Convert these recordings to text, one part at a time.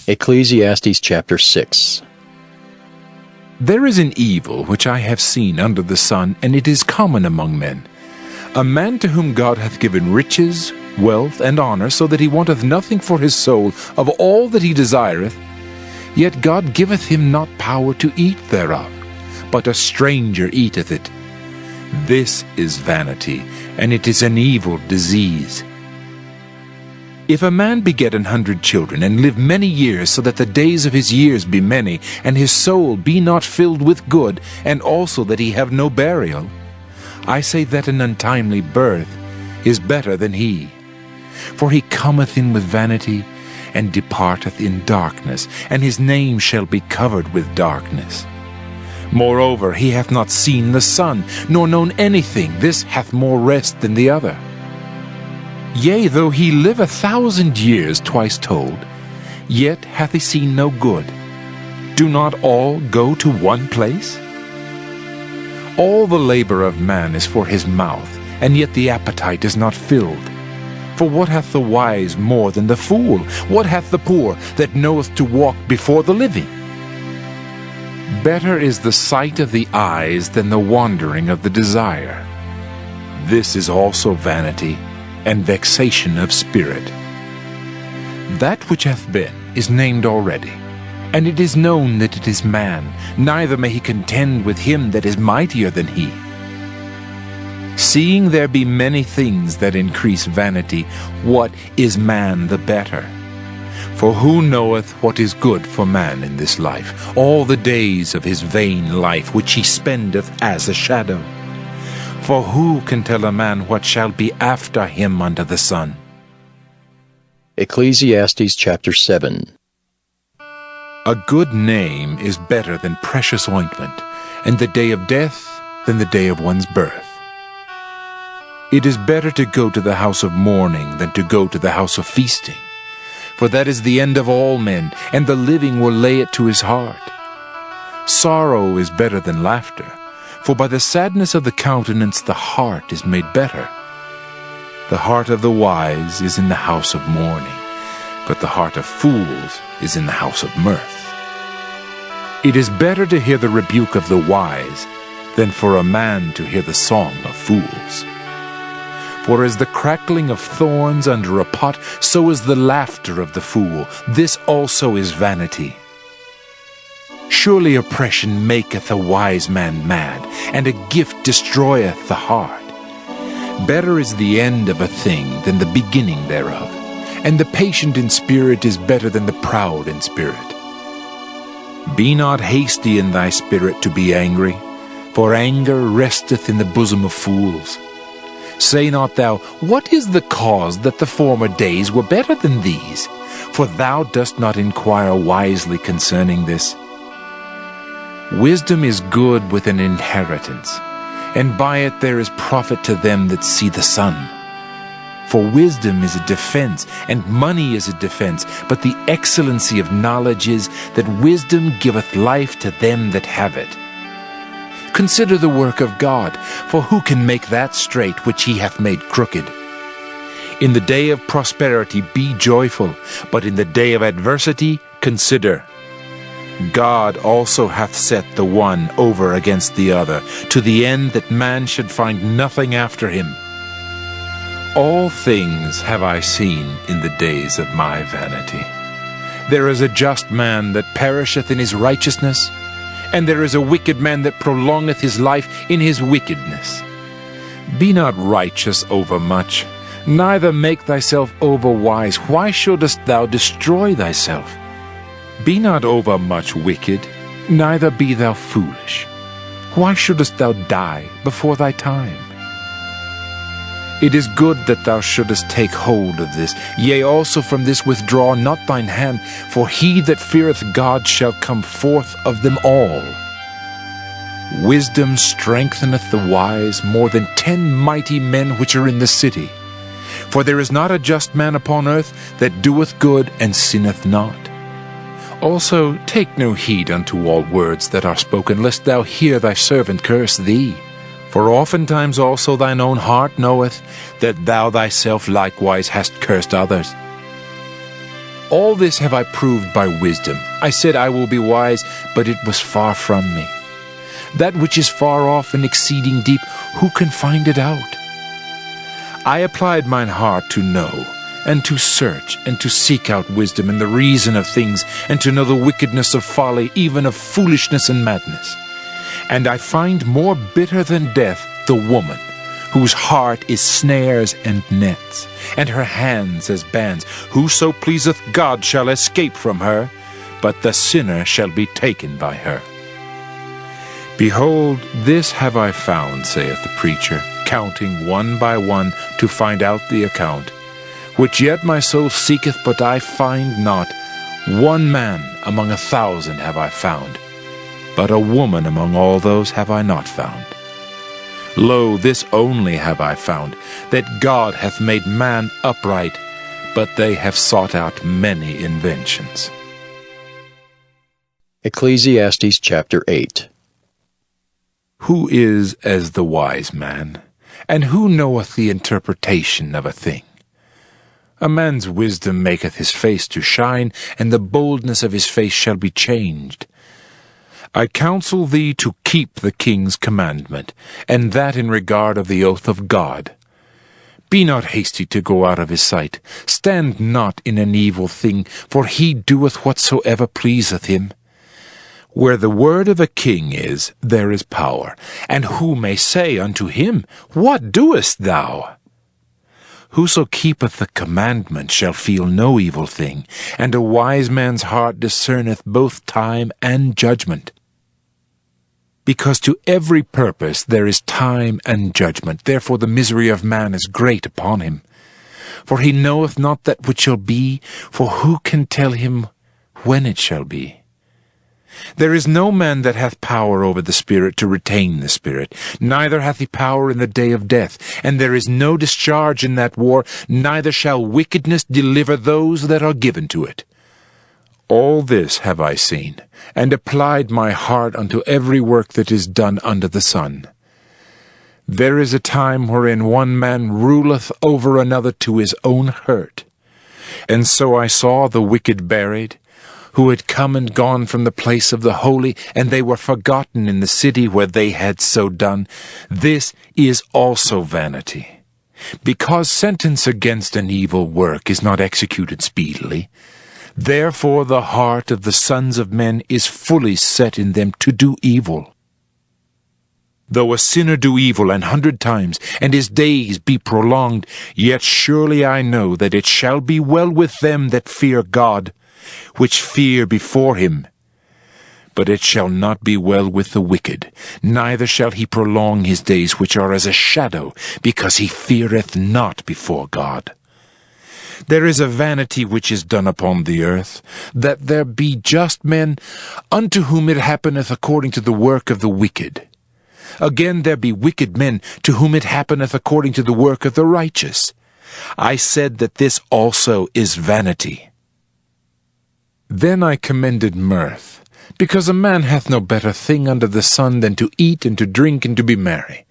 Ecclesiastes chapter 6. There is an evil which I have seen under the sun, and it is common among men. A man to whom God hath given riches, wealth, and honor, so that he wanteth nothing for his soul of all that he desireth, yet God giveth him not power to eat thereof, but a stranger eateth it. This is vanity, and it is an evil disease. If a man beget 100 children, and live many years, so that the days of his years be many, and his soul be not filled with good, and also that he have no burial, I say that an untimely birth is better than he. For he cometh in with vanity, and departeth in darkness, and his name shall be covered with darkness. Moreover, he hath not seen the sun, nor known anything. This hath more rest than the other. Yea, though he live 1,000 years twice told, yet hath he seen no good. Do not all go to one place? All the labor of man is for his mouth, and yet the appetite is not filled. For what hath the wise more than the fool? What hath the poor that knoweth to walk before the living? Better is the sight of the eyes than the wandering of the desire. This is also vanity, and vexation of spirit. That which hath been is named already, and it is known that it is man, neither may he contend with him that is mightier than he. Seeing there be many things that increase vanity, what is man the better? For who knoweth what is good for man in this life, all the days of his vain life which he spendeth as a shadow? For who can tell a man what shall be after him under the sun? Ecclesiastes chapter 7. A good name is better than precious ointment, and the day of death than the day of one's birth. It is better to go to the house of mourning than to go to the house of feasting, for that is the end of all men, and the living will lay it to his heart. Sorrow is better than laughter, for by the sadness of the countenance the heart is made better. The heart of the wise is in the house of mourning, but the heart of fools is in the house of mirth. It is better to hear the rebuke of the wise than for a man to hear the song of fools. For as the crackling of thorns under a pot, so is the laughter of the fool. This also is vanity. Surely oppression maketh a wise man mad, and a gift destroyeth the heart. Better is the end of a thing than the beginning thereof, and the patient in spirit is better than the proud in spirit. Be not hasty in thy spirit to be angry, for anger resteth in the bosom of fools. Say not thou, what is the cause that the former days were better than these? For thou dost not inquire wisely concerning this. Wisdom is good with an inheritance, and by it there is profit to them that see the sun. For wisdom is a defense, and money is a defense, but the excellency of knowledge is that wisdom giveth life to them that have it. Consider the work of God, for who can make that straight which he hath made crooked? In the day of prosperity be joyful, but in the day of adversity consider. God also hath set the one over against the other, to the end that man should find nothing after him. All things have I seen in the days of my vanity. There is a just man that perisheth in his righteousness, and there is a wicked man that prolongeth his life in his wickedness. Be not righteous overmuch, neither make thyself overwise. Why shouldest thou destroy thyself? Be not overmuch wicked, neither be thou foolish. Why shouldest thou die before thy time? It is good that thou shouldest take hold of this, yea, also from this withdraw not thine hand, for he that feareth God shall come forth of them all. Wisdom strengtheneth the wise more than 10 mighty men which are in the city. For there is not a just man upon earth that doeth good and sinneth not. Also take no heed unto all words that are spoken, lest thou hear thy servant curse thee. For oftentimes also thine own heart knoweth that thou thyself likewise hast cursed others. All this have I proved by wisdom. I said I will be wise, but it was far from me. That which is far off and exceeding deep, who can find it out? I applied mine heart to know, and to search, and to seek out wisdom and the reason of things, and to know the wickedness of folly, even of foolishness and madness. And I find more bitter than death the woman, whose heart is snares and nets, and her hands as bands. Whoso pleaseth God shall escape from her, but the sinner shall be taken by her. Behold, this have I found, saith the preacher, counting one by one to find out the account, which yet my soul seeketh, but I find not. One man among 1,000 have I found, but a woman among all those have I not found. Lo, this only have I found, that God hath made man upright, but they have sought out many inventions. Ecclesiastes chapter 8. Who is as the wise man, and who knoweth the interpretation of a thing? A man's wisdom maketh his face to shine, and the boldness of his face shall be changed. I counsel thee to keep the king's commandment, and that in regard of the oath of God. Be not hasty to go out of his sight. Stand not in an evil thing, for he doeth whatsoever pleaseth him. Where the word of a king is, there is power. And who may say unto him, What doest thou? Whoso keepeth the commandment shall feel no evil thing, and a wise man's heart discerneth both time and judgment. Because to every purpose there is time and judgment, therefore the misery of man is great upon him. For he knoweth not that which shall be, for who can tell him when it shall be? There is no man that hath power over the Spirit to retain the Spirit, neither hath he power in the day of death, and there is no discharge in that war, neither shall wickedness deliver those that are given to it. All this have I seen, and applied my heart unto every work that is done under the sun. There is a time wherein one man ruleth over another to his own hurt. And so I saw the wicked buried, who had come and gone from the place of the holy, and they were forgotten in the city where they had so done. This is also vanity. Because sentence against an evil work is not executed speedily, therefore the heart of the sons of men is fully set in them to do evil. Though a sinner do evil 100 times, and his days be prolonged, yet surely I know that it shall be well with them that fear God, which fear before him. But it shall not be well with the wicked, neither shall he prolong his days, which are as a shadow, because he feareth not before God. There is a vanity which is done upon the earth, that there be just men, unto whom it happeneth according to the work of the wicked. Again there be wicked men, to whom it happeneth according to the work of the righteous. I said that this also is vanity. Then I commended mirth, because a man hath no better thing under the sun than to eat and to drink and to be merry.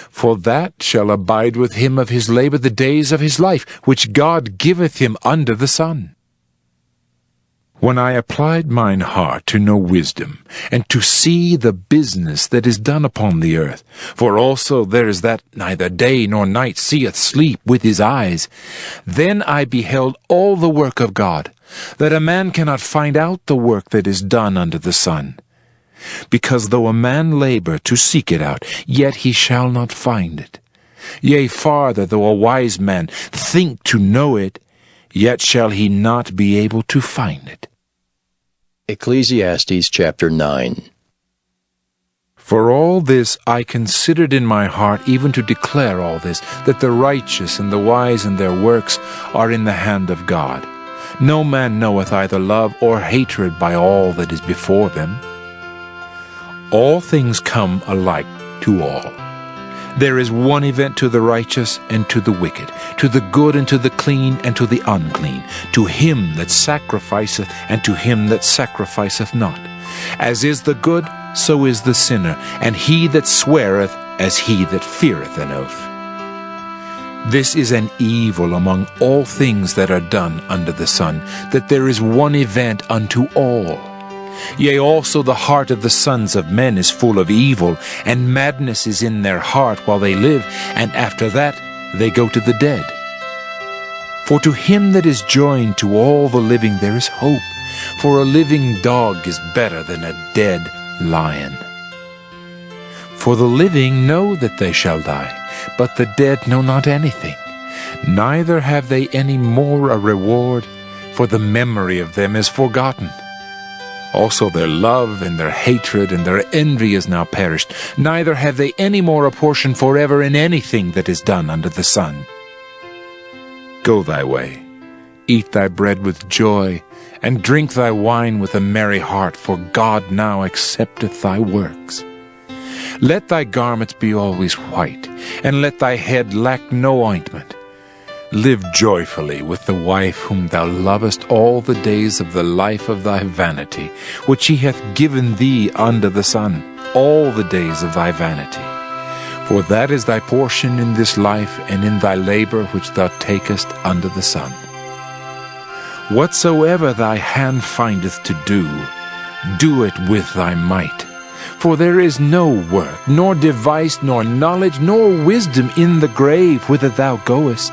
For that shall abide with him of his labor the days of his life, which God giveth him under the sun. When I applied mine heart to know wisdom, and to see the business that is done upon the earth, for also there is that neither day nor night seeth sleep with his eyes, then I beheld all the work of God, that a man cannot find out the work that is done under the sun. Because though a man labor to seek it out, yet he shall not find it. Yea, farther, though a wise man think to know it, yet shall he not be able to find it. Ecclesiastes chapter 9. For all this I considered in my heart, even to declare all this, that the righteous and the wise in their works are in the hand of God. No man knoweth either love or hatred by all that is before them. All things come alike to all. There is one event to the righteous and to the wicked, to the good and to the clean and to the unclean, to him that sacrificeth and to him that sacrificeth not. As is the good, so is the sinner, and he that sweareth as he that feareth an oath. This is an evil among all things that are done under the sun, that there is one event unto all. Yea, also the heart of the sons of men is full of evil, and madness is in their heart while they live, and after that they go to the dead. For to him that is joined to all the living there is hope, for a living dog is better than a dead lion. For the living know that they shall die, but the dead know not anything, neither have they any more a reward, for the memory of them is forgotten. Also their love and their hatred and their envy is now perished, neither have they any more a portion forever in anything that is done under the sun. Go thy way, eat thy bread with joy, and drink thy wine with a merry heart, for God now accepteth thy works. Let thy garments be always white, and let thy head lack no ointment. Live joyfully with the wife whom thou lovest all the days of the life of thy vanity, which he hath given thee under the sun, all the days of thy vanity. For that is thy portion in this life, and in thy labor which thou takest under the sun. Whatsoever thy hand findeth to do, do it with thy might. For there is no work, nor device, nor knowledge, nor wisdom in the grave whither thou goest.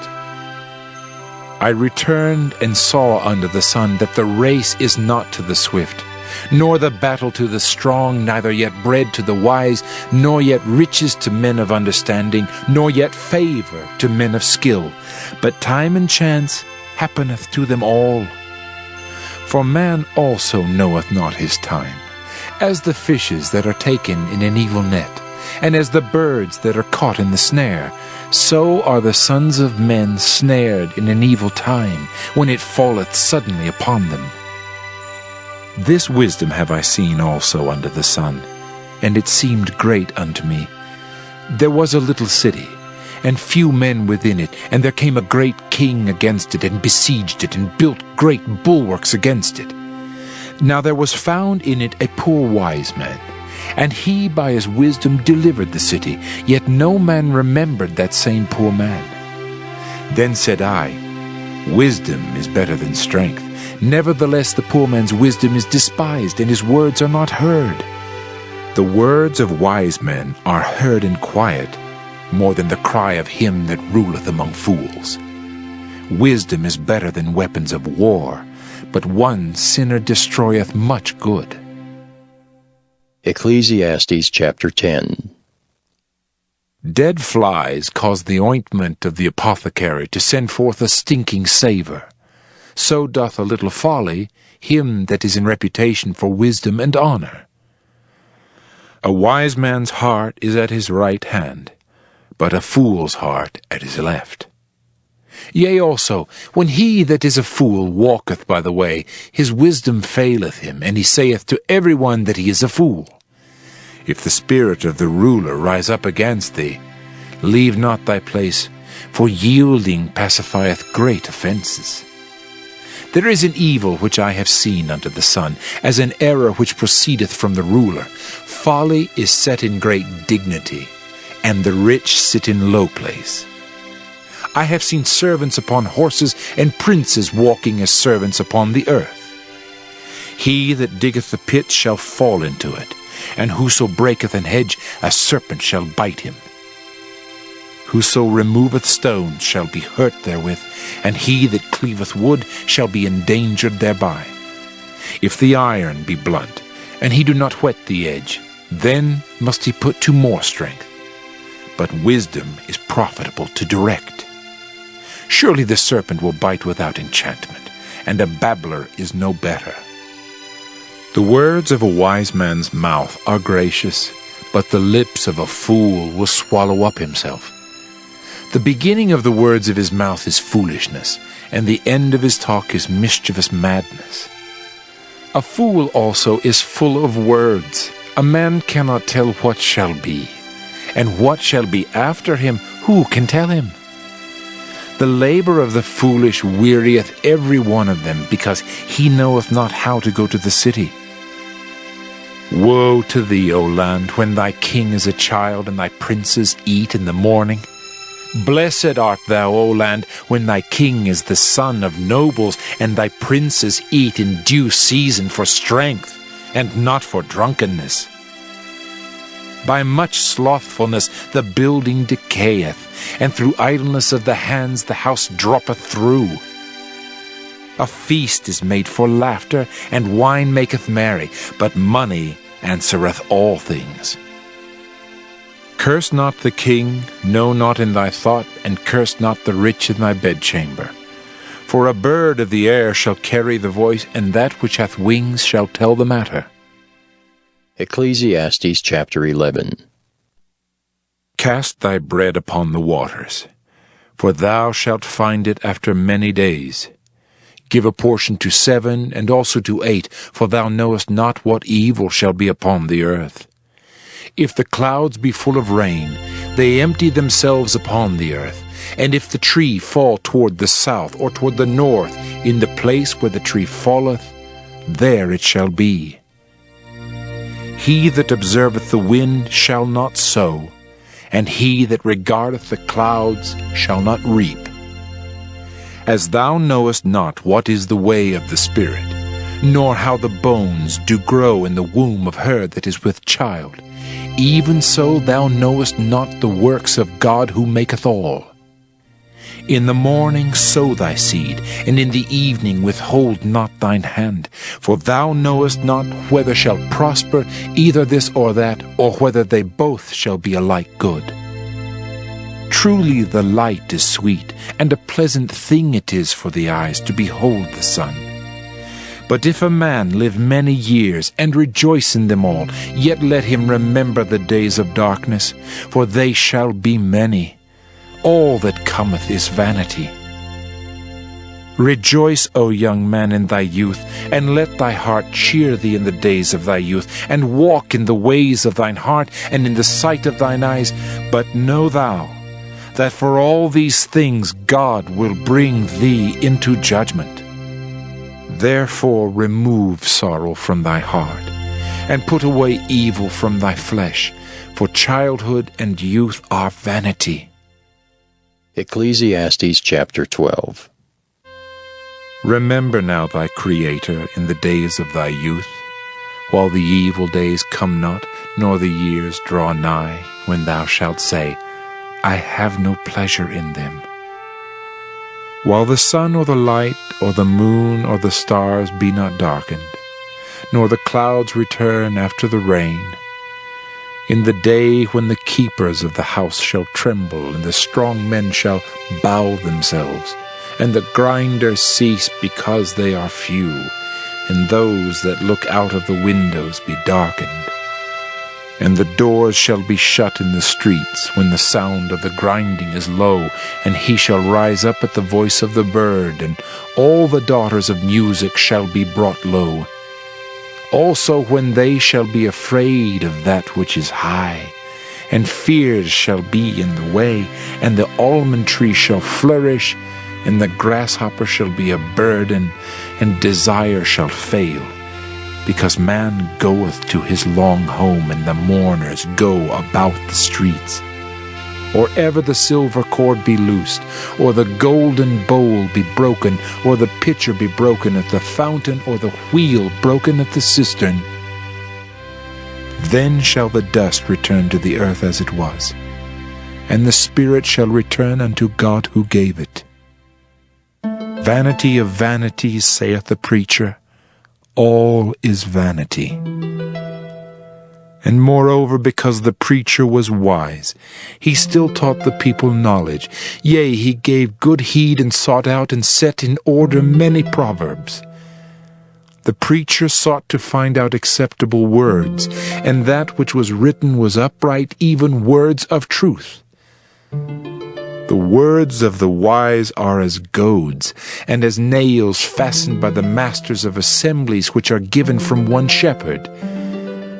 I returned and saw under the sun that the race is not to the swift, nor the battle to the strong, neither yet bread to the wise, nor yet riches to men of understanding, nor yet favor to men of skill, but time and chance happeneth to them all. For man also knoweth not his time, as the fishes that are taken in an evil net, and as the birds that are caught in the snare, so are the sons of men snared in an evil time, when it falleth suddenly upon them. This wisdom have I seen also under the sun, and it seemed great unto me. There was a little city, and few men within it, and there came a great king against it, and besieged it, and built great bulwarks against it. Now there was found in it a poor wise man, and he by his wisdom delivered the city, yet no man remembered that same poor man. Then said I, Wisdom is better than strength. Nevertheless the poor man's wisdom is despised, and his words are not heard. The words of wise men are heard in quiet, more than the cry of him that ruleth among fools. Wisdom is better than weapons of war, but one sinner destroyeth much good. Ecclesiastes chapter 10. Dead flies cause the ointment of the apothecary to send forth a stinking savour. So doth a little folly him that is in reputation for wisdom and honour. A wise man's heart is at his right hand, but a fool's heart at his left. Yea, also, when he that is a fool walketh by the way, his wisdom faileth him, and he saith to every one that he is a fool. If the spirit of the ruler rise up against thee, leave not thy place, for yielding pacifieth great offences. There is an evil which I have seen under the sun, as an error which proceedeth from the ruler. Folly is set in great dignity, and the rich sit in low place. I have seen servants upon horses, and princes walking as servants upon the earth. He that diggeth the pit shall fall into it, and whoso breaketh an hedge, a serpent shall bite him. Whoso removeth stones shall be hurt therewith, and he that cleaveth wood shall be endangered thereby. If the iron be blunt, and he do not whet the edge, then must he put to more strength. But wisdom is profitable to direct. Surely the serpent will bite without enchantment, and a babbler is no better. The words of a wise man's mouth are gracious, but the lips of a fool will swallow up himself. The beginning of the words of his mouth is foolishness, and the end of his talk is mischievous madness. A fool also is full of words. A man cannot tell what shall be, and what shall be after him, who can tell him? The labor of the foolish wearieth every one of them, because he knoweth not how to go to the city. Woe to thee, O land, when thy king is a child, and thy princes eat in the morning. Blessed art thou, O land, when thy king is the son of nobles, and thy princes eat in due season for strength, and not for drunkenness. By much slothfulness the building decayeth, and through idleness of the hands the house droppeth through. A feast is made for laughter, and wine maketh merry, but money answereth all things. Curse not the king, no, not in thy thought, and curse not the rich in thy bedchamber. For a bird of the air shall carry the voice, and that which hath wings shall tell the matter. Ecclesiastes chapter 11. Cast thy bread upon the waters, for thou shalt find it after many days. Give a portion to 7, and also to 8, for thou knowest not what evil shall be upon the earth. If the clouds be full of rain, they empty themselves upon the earth. And if the tree fall toward the south or toward the north, in the place where the tree falleth, there it shall be. He that observeth the wind shall not sow, and he that regardeth the clouds shall not reap. As thou knowest not what is the way of the Spirit, nor how the bones do grow in the womb of her that is with child, even so thou knowest not the works of God who maketh all. In the morning sow thy seed, and in the evening withhold not thine hand, for thou knowest not whether shall prosper either this or that, or whether they both shall be alike good. Truly the light is sweet, and a pleasant thing it is for the eyes to behold the sun. But if a man live many years, and rejoice in them all, yet let him remember the days of darkness, for they shall be many. All that cometh is vanity. Rejoice, O young man, in thy youth, and let thy heart cheer thee in the days of thy youth, and walk in the ways of thine heart, and in the sight of thine eyes. But know thou, that for all these things God will bring thee into judgment. Therefore remove sorrow from thy heart, and put away evil from thy flesh, for childhood and youth are vanity. Ecclesiastes chapter 12. Remember now thy Creator in the days of thy youth, while the evil days come not, nor the years draw nigh, when thou shalt say, I have no pleasure in them. While the sun or the light, or the moon or the stars be not darkened, nor the clouds return after the rain, in the day when the keepers of the house shall tremble, and the strong men shall bow themselves, and the grinders cease because they are few, and those that look out of the windows be darkened. And the doors shall be shut in the streets, when the sound of the grinding is low, and he shall rise up at the voice of the bird, and all the daughters of music shall be brought low. Also when they shall be afraid of that which is high, and fears shall be in the way, and the almond tree shall flourish, and the grasshopper shall be a burden, and desire shall fail. Because man goeth to his long home, and the mourners go about the streets. Or ever the silver cord be loosed, or the golden bowl be broken, or the pitcher be broken at the fountain, or the wheel broken at the cistern. Then shall the dust return to the earth as it was, and the spirit shall return unto God who gave it. Vanity of vanities, saith the preacher, all is vanity. And moreover, because the preacher was wise, he still taught the people knowledge. Yea, he gave good heed, and sought out and set in order many proverbs. The preacher sought to find out acceptable words, and that which was written was upright, even words of truth. The words of the wise are as goads, and as nails fastened by the masters of assemblies, which are given from one shepherd.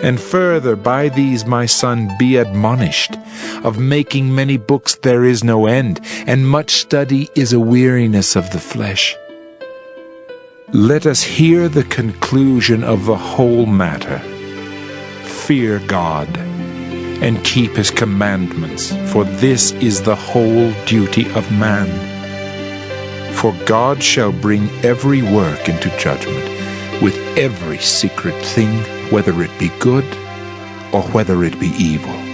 And further, by these, my son, be admonished. Of making many books there is no end, and much study is a weariness of the flesh. Let us hear the conclusion of the whole matter. Fear God, and keep his commandments, for this is the whole duty of man. For God shall bring every work into judgment, with every secret thing, whether it be good or whether it be evil.